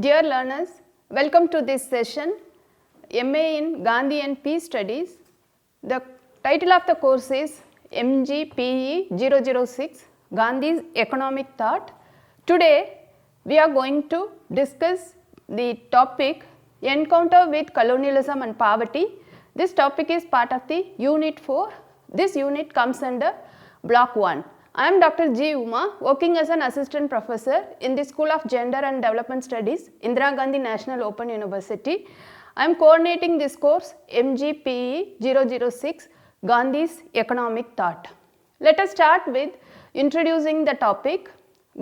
Dear learners, welcome to this session, MA in Gandhi and Peace Studies. The title of the course is MGPE 006, Gandhi's Economic Thought. Today, we are going to discuss the topic Encounter with Colonialism and Poverty. This topic is part of the Unit 4. This unit comes under Block 1. I am Dr. G. Uma, working as an assistant professor in the School of Gender and Development Studies, Indira Gandhi National Open University. I am coordinating this course MGPE 006, Gandhi's Economic Thought. Let us start with introducing the topic.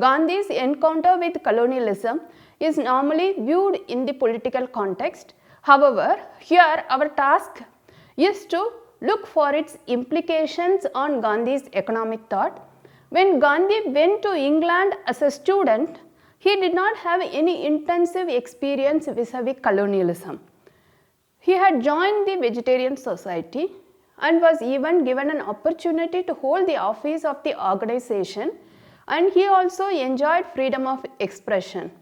Gandhi's encounter with colonialism is normally viewed in the political context. However, here our task is to look for its implications on Gandhi's economic thought. When Gandhi went to England as a student, he did not have any intensive experience vis-a-vis colonialism. He had joined the Vegetarian Society and was even given an opportunity to hold the office of the organization, and he also enjoyed freedom of expression.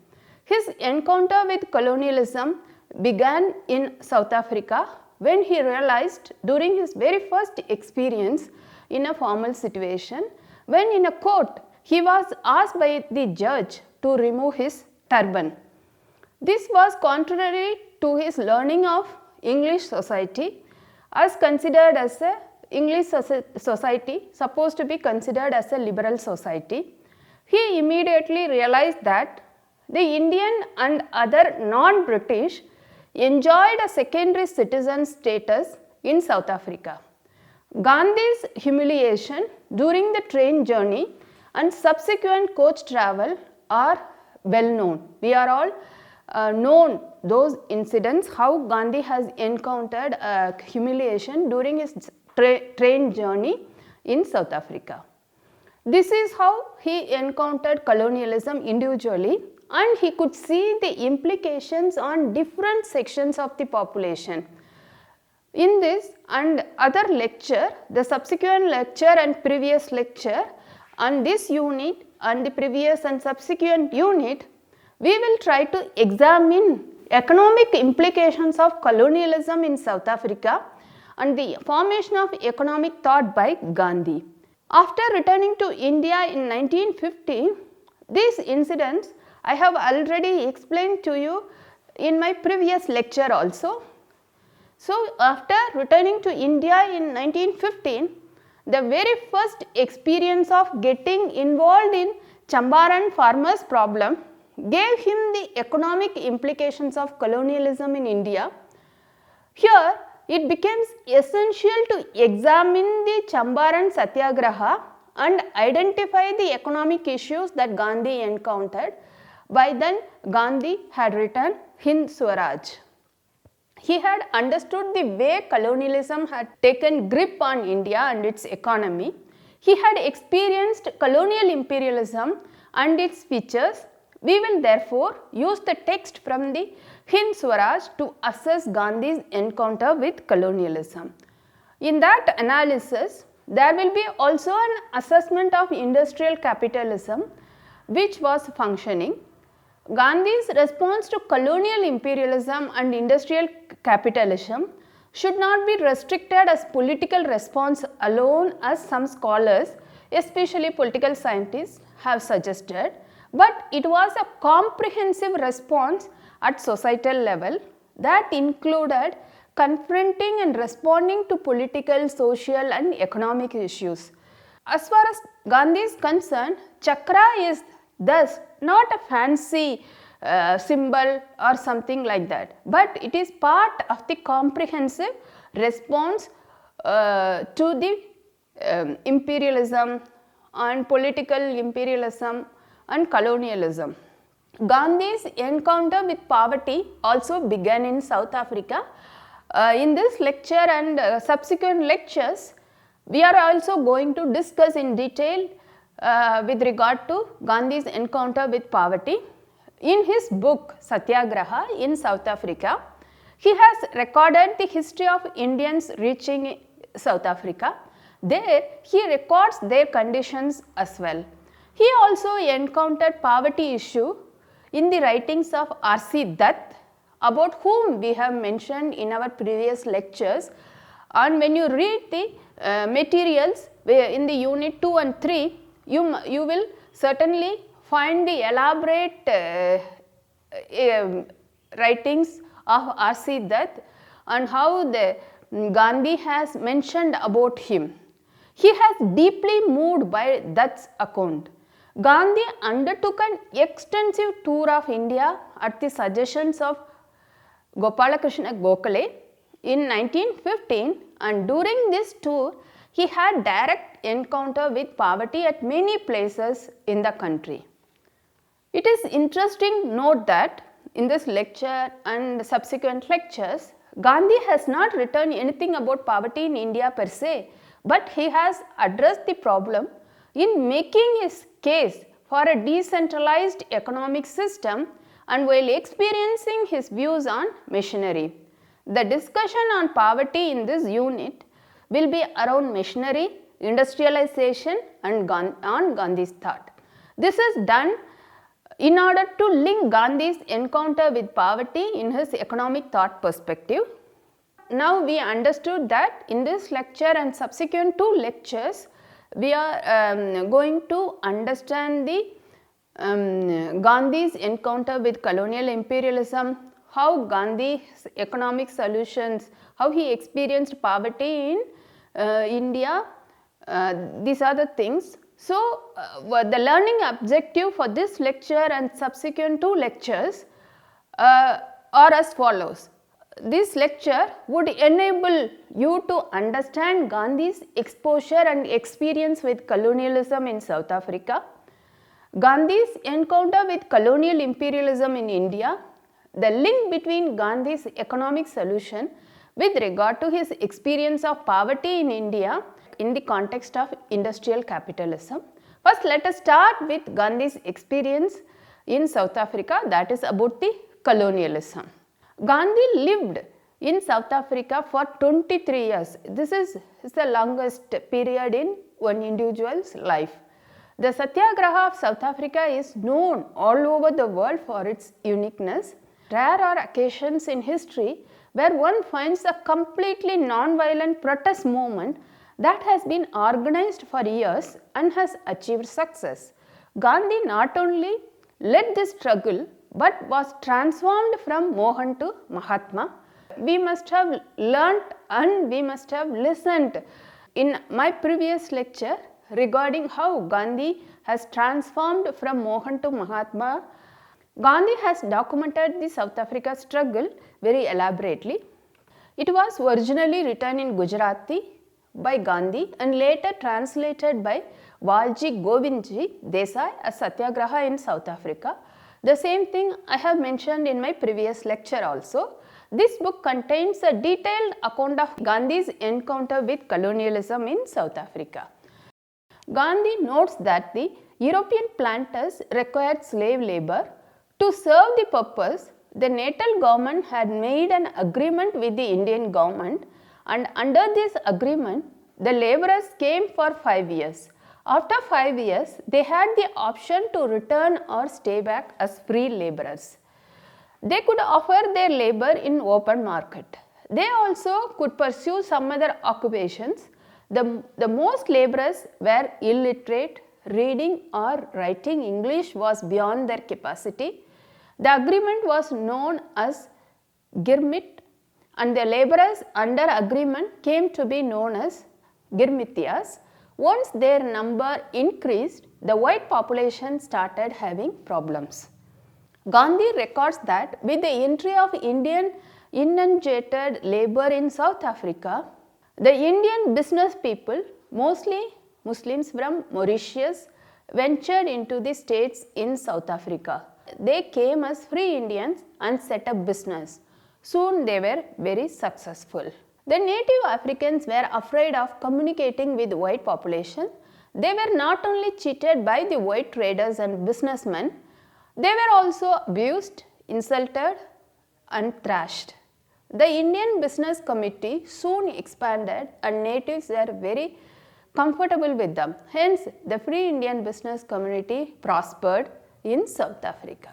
His encounter with colonialism began in South Africa when he realized during his very first experience in a formal situation, when in a court he was asked by the judge to remove his turban. This was contrary to his learning of English society, as considered as a English society supposed to be considered as a liberal society. He immediately realized that the Indian and other non-British enjoyed a secondary citizen status in South Africa. Gandhi's humiliation during the train journey and subsequent coach travel are well known. We are all known those incidents, how Gandhi has encountered humiliation during his train journey in South Africa. This is how he encountered colonialism individually, and he could see the implications on different sections of the population. In this and other lecture, the subsequent lecture and previous lecture, on this unit and the previous and subsequent unit, we will try to examine economic implications of colonialism in South Africa and the formation of economic thought by Gandhi. After returning to India in 1950, these incidents I have already explained to you in my previous lecture also. So, after returning to India in 1915, the very first experience of getting involved in Chambaran farmers' problem gave him the economic implications of colonialism in India. Here, it becomes essential to examine the Chambaran Satyagraha and identify the economic issues that Gandhi encountered. By then, Gandhi had written Hind Swaraj. He had understood the way colonialism had taken grip on India and its economy. He had experienced colonial imperialism and its features. We will therefore use the text from the Hind Swaraj to assess Gandhi's encounter with colonialism. In that analysis, there will be also an assessment of industrial capitalism which was functioning. Gandhi's response to colonial imperialism and industrial capitalism should not be restricted as political response alone, as some scholars, especially political scientists, have suggested, but it was a comprehensive response at societal level that included confronting and responding to political, social and economic issues. As far as Gandhi is concerned, chakra is thus not a fancy symbol or something like that, but it is part of the comprehensive response to the imperialism and political imperialism and colonialism. Gandhi's encounter with poverty also began in South Africa. In this lecture and subsequent lectures, we are also going to discuss in detail with regard to Gandhi's encounter with poverty. In his book Satyagraha in South Africa, he has recorded the history of Indians reaching South Africa. There he records their conditions as well. He also encountered poverty issue in the writings of R.C. Dutt, about whom we have mentioned in our previous lectures. And when you read the materials in the unit 2 and 3, you will certainly find the elaborate writings of R.C. Dutt and how the Gandhi has mentioned about him. He has deeply moved by Dutt's account. Gandhi undertook an extensive tour of India at the suggestions of Gopalakrishna Gokhale in 1915, and during this tour he had direct encounter with poverty at many places in the country. It is interesting to note that in this lecture and subsequent lectures, Gandhi has not written anything about poverty in India per se, but he has addressed the problem in making his case for a decentralized economic system and while experiencing his views on machinery. The discussion on poverty in this unit will be around machinery, industrialization and on Gandhi's thought. This is done in order to link Gandhi's encounter with poverty in his economic thought perspective. Now we understood that in this lecture and subsequent 2 lectures, we are going to understand the Gandhi's encounter with colonial imperialism, how Gandhi's economic solutions, how he experienced poverty in India, these are the things. So, the learning objective for this lecture and subsequent 2 lectures are as follows. This lecture would enable you to understand Gandhi's exposure and experience with colonialism in South Africa, Gandhi's encounter with colonial imperialism in India, the link between Gandhi's economic solution with regard to his experience of poverty in India in the context of industrial capitalism. First, let us start with Gandhi's experience in South Africa, that is about the colonialism. Gandhi lived in South Africa for 23 years. This is the longest period in one individual's life. The Satyagraha of South Africa is known all over the world for its uniqueness. Rare are occasions in history where one finds a completely non-violent protest movement that has been organized for years and has achieved success. Gandhi not only led this struggle but was transformed from Mohan to Mahatma. We must have learnt and we must have listened in my previous lecture regarding how Gandhi has transformed from Mohan to Mahatma. Gandhi has documented the South Africa struggle very elaborately. It was originally written in Gujarati by Gandhi and later translated by Walji Govindji Desai as Satyagraha in South Africa. The same thing I have mentioned in my previous lecture also. This book contains a detailed account of Gandhi's encounter with colonialism in South Africa. Gandhi notes that the European planters required slave labor. To serve the purpose, the natal government had made an agreement with the Indian government, and under this agreement, the laborers came for 5 years. After 5 years, they had the option to return or stay back as free laborers. They could offer their labor in open market. They also could pursue some other occupations. The most laborers were illiterate, reading or writing English was beyond their capacity. The agreement was known as Girmit, and the laborers under agreement came to be known as Girmitiyas. Once their number increased, the white population started having problems. Gandhi records that with the entry of Indian indentured labor in South Africa, the Indian business people, mostly Muslims from Mauritius, ventured into the states in South Africa. They came as free Indians and set up business. Soon they were very successful. The native Africans were afraid of communicating with the white population. They were not only cheated by the white traders and businessmen, they were also abused, insulted and thrashed. The Indian Business Committee soon expanded and natives were very comfortable with them. Hence, the Free Indian Business Community prospered in South Africa.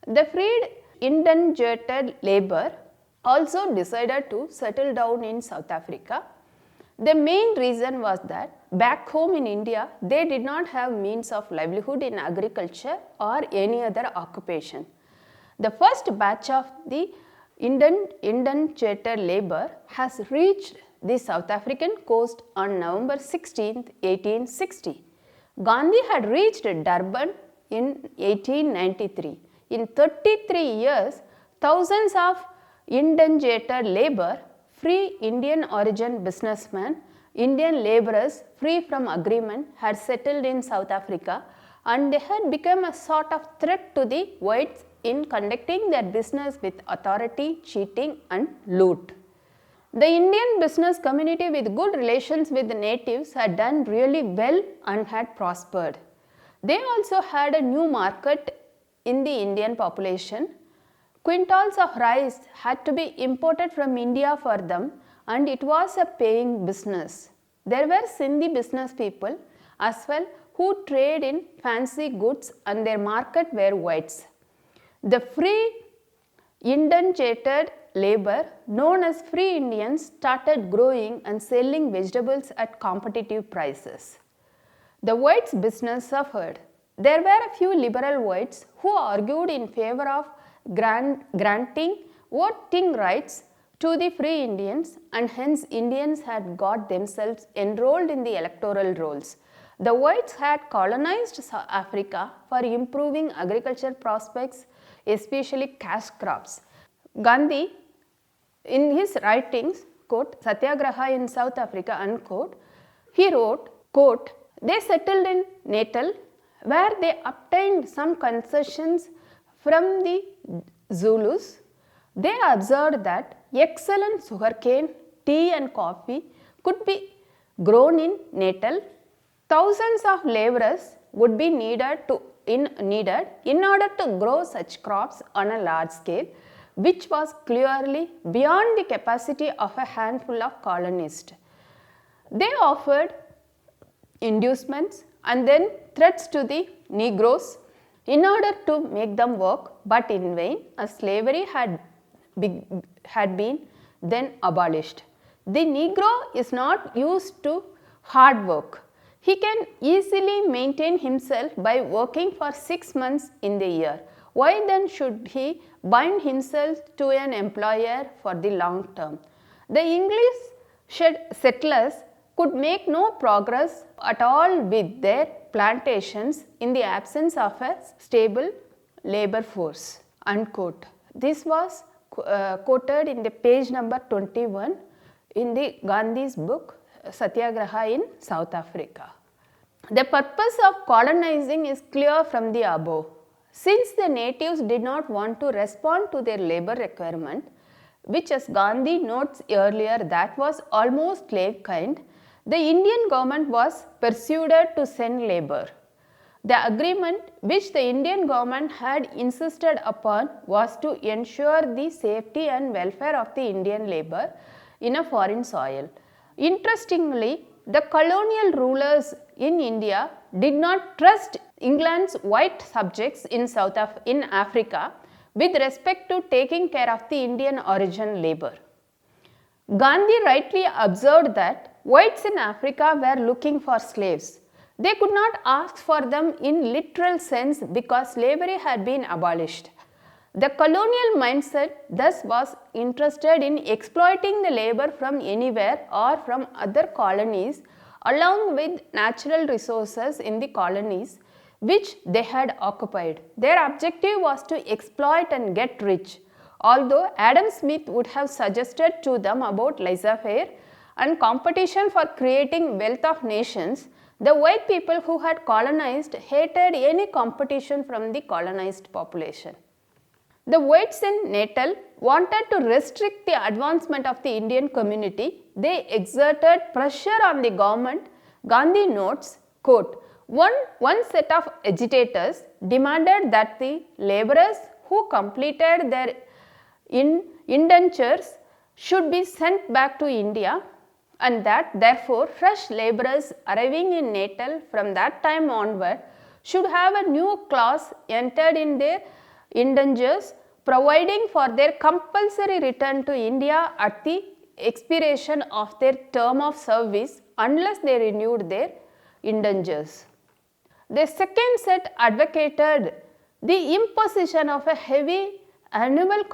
The freed indentured labor also decided to settle down in South Africa. The main reason was that back home in India, they did not have means of livelihood in agriculture or any other occupation. The first batch of the indentured labor has reached the South African coast on November 16, 1860. Gandhi had reached Durban in 1893. In 33 years, thousands of indentured labor, free Indian origin businessmen, Indian laborers free from agreement had settled in South Africa, and they had become a sort of threat to the whites in conducting their business with authority, cheating and loot. The Indian business community with good relations with the natives had done really well and had prospered. They also had a new market in the Indian population. Quintals of rice had to be imported from India for them, and it was a paying business. There were Sindhi business people as well who trade in fancy goods, and their market were whites. The free indentured labor known as free Indians started growing and selling vegetables at competitive prices. The whites' business suffered. There were a few liberal whites who argued in favor of granting voting rights to the free Indians, and hence Indians had got themselves enrolled in the electoral rolls. The whites had colonized South Africa for improving agriculture prospects, especially cash crops. Gandhi, in his writings, quote, Satyagraha in South Africa, unquote, he wrote, quote, they settled in Natal where they obtained some concessions from the Zulus. They observed that excellent sugarcane, tea and coffee could be grown in Natal. Thousands of laborers would be needed in order to grow such crops on a large scale, which was clearly beyond the capacity of a handful of colonists. They offered inducements and then threats to the Negroes in order to make them work, but in vain, as slavery had been then abolished. The Negro is not used to hard work. He can easily maintain himself by working for 6 months in the year. Why then should he bind himself to an employer for the long term? The English settlers could make no progress at all with their plantations in the absence of a stable labor force, unquote. This was quoted in the page number 21 in the Gandhi's book Satyagraha in South Africa. The purpose of colonizing is clear from the above. Since the natives did not want to respond to their labor requirement, which as Gandhi notes earlier that was almost slave kind, the Indian government was persuaded to send labor. The agreement which the Indian government had insisted upon was to ensure the safety and welfare of the Indian labor in a foreign soil. Interestingly, the colonial rulers in India did not trust England's white subjects in Africa with respect to taking care of the Indian origin labor. Gandhi rightly observed that whites in Africa were looking for slaves. They could not ask for them in literal sense because slavery had been abolished. The colonial mindset thus was interested in exploiting the labor from anywhere or from other colonies along with natural resources in the colonies which they had occupied. Their objective was to exploit and get rich. Although Adam Smith would have suggested to them about laissez-faire and competition for creating wealth of nations, the white people who had colonized hated any competition from the colonized population. The whites in Natal wanted to restrict the advancement of the Indian community. They exerted pressure on the government. Gandhi notes, quote, one set of agitators demanded that the laborers who completed their indentures should be sent back to India, and that therefore fresh laborers arriving in Natal from that time onward should have a new clause entered in their indentures providing for their compulsory return to India at the expiration of their term of service unless they renewed their indentures. The second set advocated the imposition of a heavy annual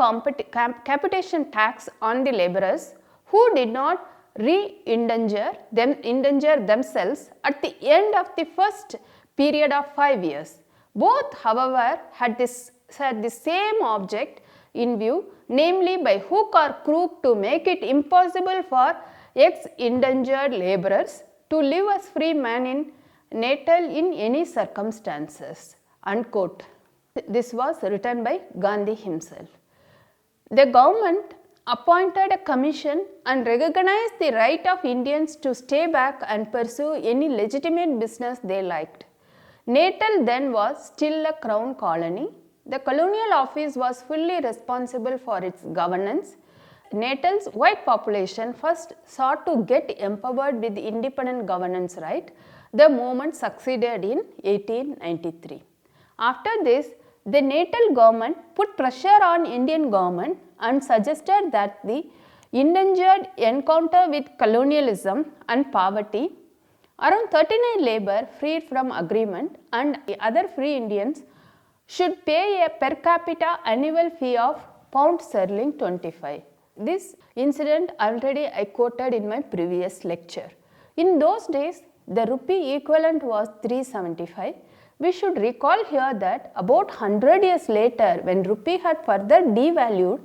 capitation tax on the laborers who did not re-indenture themselves at the end of the first period of 5 years. Both, however, had the same object in view, namely by hook or crook to make it impossible for ex-indentured laborers to live as free men in natal in any circumstances. Unquote. This was written by Gandhi himself. The government appointed a commission and recognized the right of Indians to stay back and pursue any legitimate business they liked. Natal then was still a crown colony. The colonial office was fully responsible for its governance. Natal's white population first sought to get empowered with independent governance right. The movement succeeded in 1893. After this, the Natal government put pressure on Indian government and suggested that the indentured encounter with colonialism and poverty. Around 39 labor freed from agreement and other free Indians should pay a per capita annual fee of £25. This incident already I quoted in my previous lecture. In those days, the rupee equivalent was 375. We should recall here that about 100 years later, when rupee had further devalued,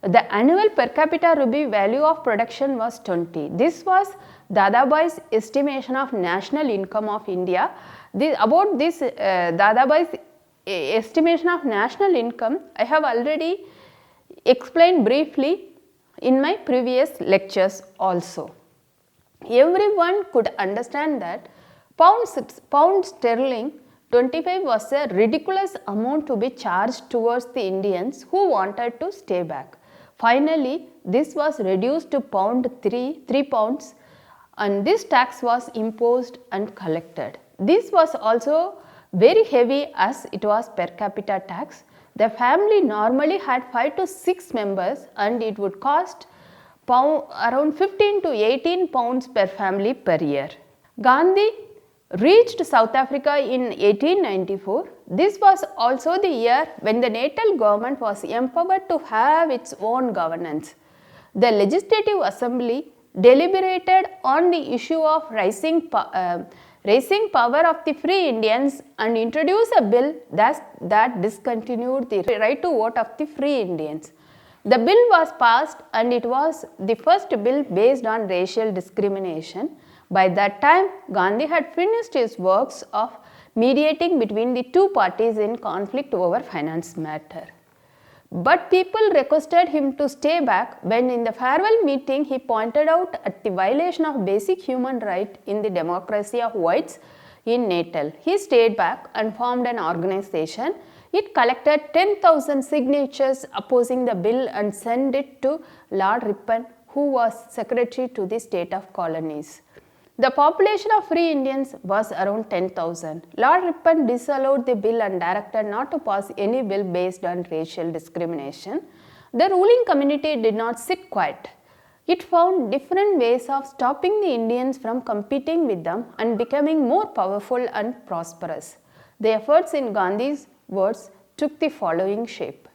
the annual per capita rupee value of production was 20. This was Dadabhai's estimation of national income of India. About this Dadabhai's estimation of national income, I have already explained briefly in my previous lectures also. Everyone could understand that pound sterling 25 was a ridiculous amount to be charged towards the Indians who wanted to stay back. Finally, this was reduced to three pounds, and this tax was imposed and collected. This was also very heavy as it was per capita tax. The family normally had 5 to 6 members and it would cost around 15 to 18 pounds per family per year. Gandhi reached South Africa in 1894. This was also the year when the Natal government was empowered to have its own governance. The Legislative Assembly deliberated on the issue of raising power of the free Indians and introduced a bill that discontinued the right to vote of the free Indians. The bill was passed and it was the first bill based on racial discrimination. By that time, Gandhi had finished his works of mediating between the two parties in conflict over finance matter. But people requested him to stay back when in the farewell meeting he pointed out at the violation of basic human right in the democracy of whites in Natal. He stayed back and formed an organization. It collected 10,000 signatures opposing the bill and sent it to Lord Ripon, who was secretary to the state of colonies. The population of free Indians was around 10,000. Lord Ripon disallowed the bill and directed not to pass any bill based on racial discrimination. The ruling community did not sit quiet. It found different ways of stopping the Indians from competing with them and becoming more powerful and prosperous. The efforts, in Gandhi's words, took the following shape.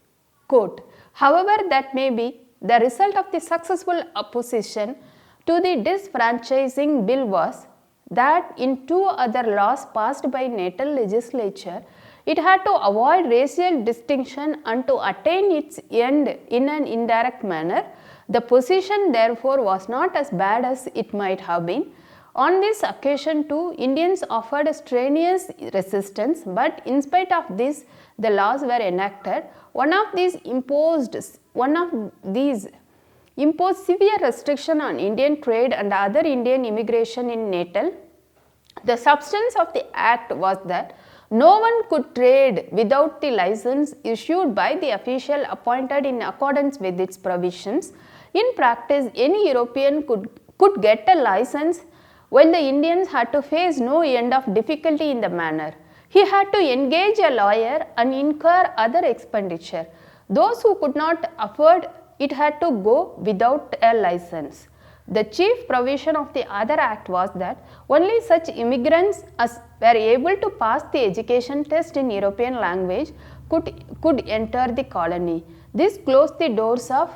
Quote, however that may be, the result of the successful opposition to the disfranchising bill was that in 2 other laws passed by Natal legislature, it had to avoid racial distinction and to attain its end in an indirect manner. The position therefore was not as bad as it might have been. On this occasion too, Indians offered a strenuous resistance, but in spite of this, the laws were enacted. One of these imposed severe restriction on Indian trade and other Indian immigration in Natal. The substance of the act was that no one could trade without the license issued by the official appointed in accordance with its provisions. In practice, any European could get a license, while the Indians had to face no end of difficulty in the manner. He had to engage a lawyer and incur other expenditure. Those who could not afford it had to go without a license. The chief provision of the other act was that only such immigrants as were able to pass the education test in European language could enter the colony. This closed the doors of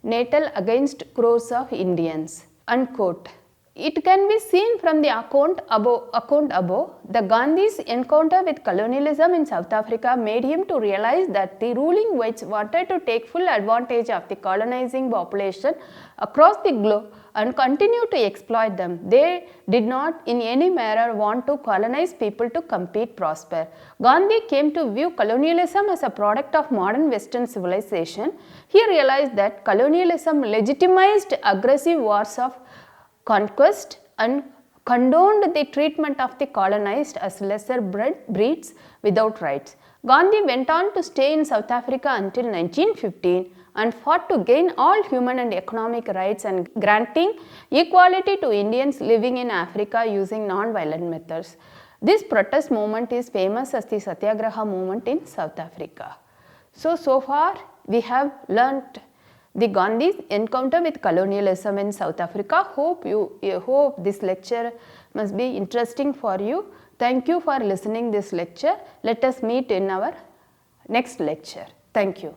Natal against crores of Indians. Unquote. It can be seen from the account above, the Gandhi's encounter with colonialism in South Africa made him to realize that the ruling whites wanted to take full advantage of the colonizing population across the globe and continue to exploit them. They did not in any manner want to colonize people to compete prosper. Gandhi came to view colonialism as a product of modern Western civilization. He realized that colonialism legitimized aggressive wars of conquest and condoned the treatment of the colonized as lesser breeds without rights. Gandhi went on to stay in South Africa until 1915 and fought to gain all human and economic rights and granting equality to Indians living in Africa using non-violent methods. This protest movement is famous as the Satyagraha movement in South Africa. So far we have learnt the Gandhi's encounter with colonialism in South Africa. Hope this lecture must be interesting for you. Thank you for listening this lecture. Let us meet in our next lecture. Thank you.